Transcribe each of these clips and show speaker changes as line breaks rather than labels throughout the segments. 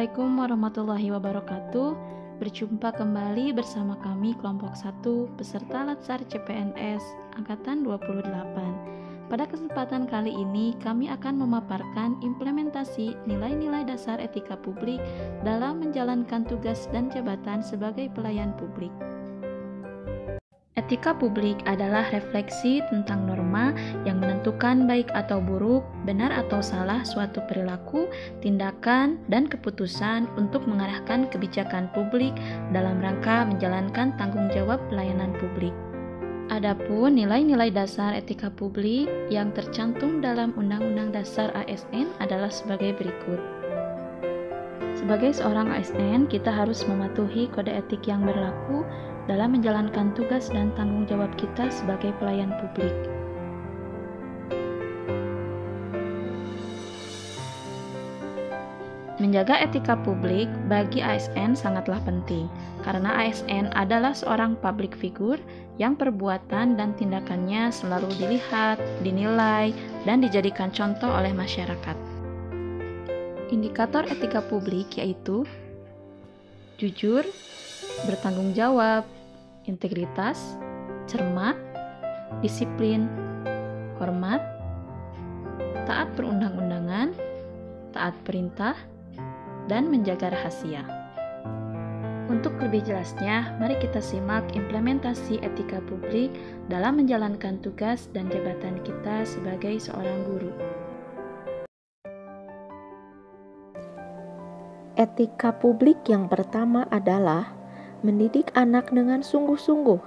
Assalamualaikum warahmatullahi wabarakatuh. Berjumpa kembali bersama kami kelompok 1 peserta Latsar CPNS Angkatan 28. Pada kesempatan kali ini kami akan memaparkan implementasi nilai-nilai dasar etika publik dalam menjalankan tugas dan jabatan sebagai pelayan publik. Etika publik adalah refleksi tentang norma yang menentukan baik atau buruk, benar atau salah suatu perilaku, tindakan, dan keputusan untuk mengarahkan kebijakan publik dalam rangka menjalankan tanggung jawab pelayanan publik. Adapun nilai-nilai dasar etika publik yang tercantum dalam Undang-Undang Dasar ASN adalah sebagai berikut. Sebagai seorang ASN, kita harus mematuhi kode etik yang berlaku dalam menjalankan tugas dan tanggung jawab kita sebagai pelayan publik. Menjaga etika publik bagi ASN sangatlah penting, karena ASN adalah seorang public figure yang perbuatan dan tindakannya selalu dilihat, dinilai, dan dijadikan contoh oleh masyarakat. Indikator etika publik yaitu jujur, bertanggung jawab, integritas, cermat, disiplin, hormat, taat perundang-undangan, taat perintah, dan menjaga rahasia. Untuk lebih jelasnya, mari kita simak implementasi etika publik dalam menjalankan tugas dan jabatan kita sebagai seorang guru.
Etika publik yang pertama adalah mendidik anak dengan sungguh-sungguh.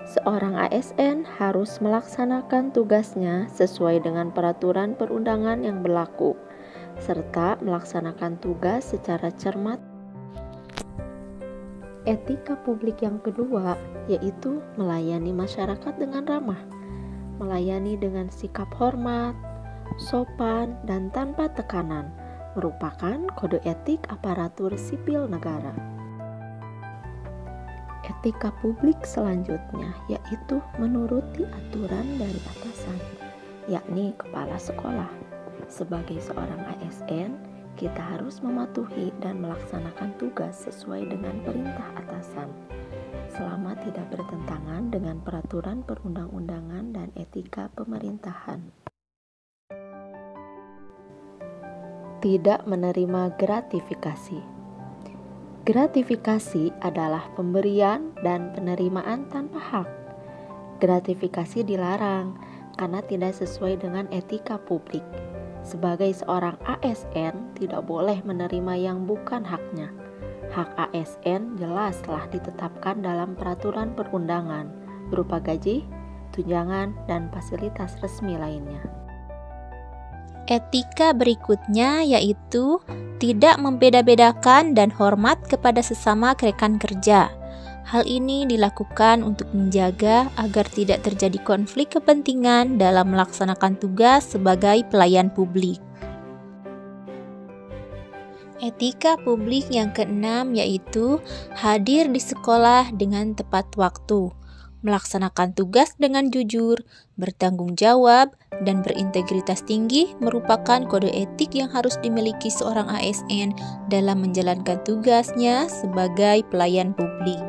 Seorang ASN harus melaksanakan tugasnya sesuai dengan peraturan perundangan yang berlaku, serta melaksanakan tugas secara cermat. Etika publik yang kedua yaitu melayani masyarakat dengan ramah, melayani dengan sikap hormat, sopan, dan tanpa tekanan, merupakan kode etik aparatur sipil negara. Etika publik selanjutnya yaitu menuruti aturan dari atasan, yakni kepala sekolah. Sebagai seorang ASN, kita harus mematuhi dan melaksanakan tugas sesuai dengan perintah atasan, selama tidak bertentangan dengan peraturan perundang-undangan dan etika pemerintahan. Tidak menerima gratifikasi. Gratifikasi adalah pemberian dan penerimaan tanpa hak. Gratifikasi dilarang karena tidak sesuai dengan etika publik. Sebagai seorang ASN tidak boleh menerima yang bukan haknya. Hak ASN jelas telah ditetapkan dalam peraturan perundangan berupa gaji, tunjangan, dan fasilitas resmi lainnya.
Etika berikutnya yaitu tidak membeda-bedakan dan hormat kepada sesama rekan kerja. Hal ini dilakukan untuk menjaga agar tidak terjadi konflik kepentingan dalam melaksanakan tugas sebagai pelayan publik. Etika publik yang keenam yaitu hadir di sekolah dengan tepat waktu, melaksanakan tugas dengan jujur, bertanggung jawab, dan berintegritas tinggi merupakan kode etik yang harus dimiliki seorang ASN dalam menjalankan tugasnya sebagai pelayan publik.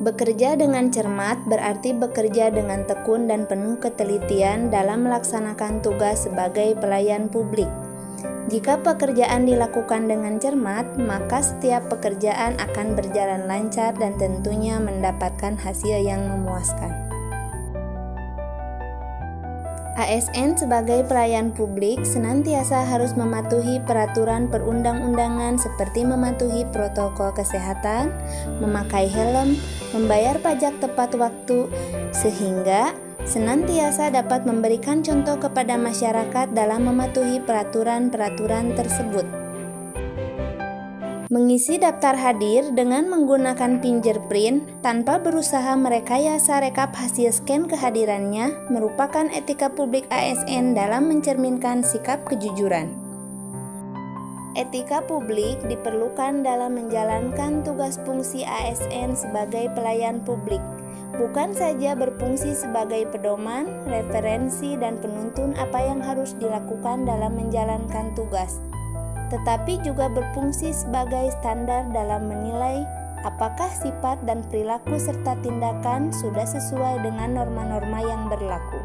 Bekerja dengan cermat berarti bekerja dengan tekun dan penuh ketelitian dalam melaksanakan tugas sebagai pelayan publik. Jika pekerjaan dilakukan dengan cermat, maka setiap pekerjaan akan berjalan lancar dan tentunya mendapatkan hasil yang memuaskan. ASN sebagai pelayan publik senantiasa harus mematuhi peraturan perundang-undangan seperti mematuhi protokol kesehatan, memakai helm, membayar pajak tepat waktu, sehingga senantiasa dapat memberikan contoh kepada masyarakat dalam mematuhi peraturan-peraturan tersebut. Mengisi daftar hadir dengan menggunakan fingerprint tanpa berusaha merekayasa rekap hasil scan kehadirannya merupakan etika publik ASN dalam mencerminkan sikap kejujuran. Etika publik diperlukan dalam menjalankan tugas fungsi ASN sebagai pelayan publik, bukan saja berfungsi sebagai pedoman, referensi, dan penuntun apa yang harus dilakukan dalam menjalankan tugas. tetapi juga berfungsi sebagai standar dalam menilai apakah sifat dan perilaku serta tindakan sudah sesuai dengan norma-norma yang berlaku.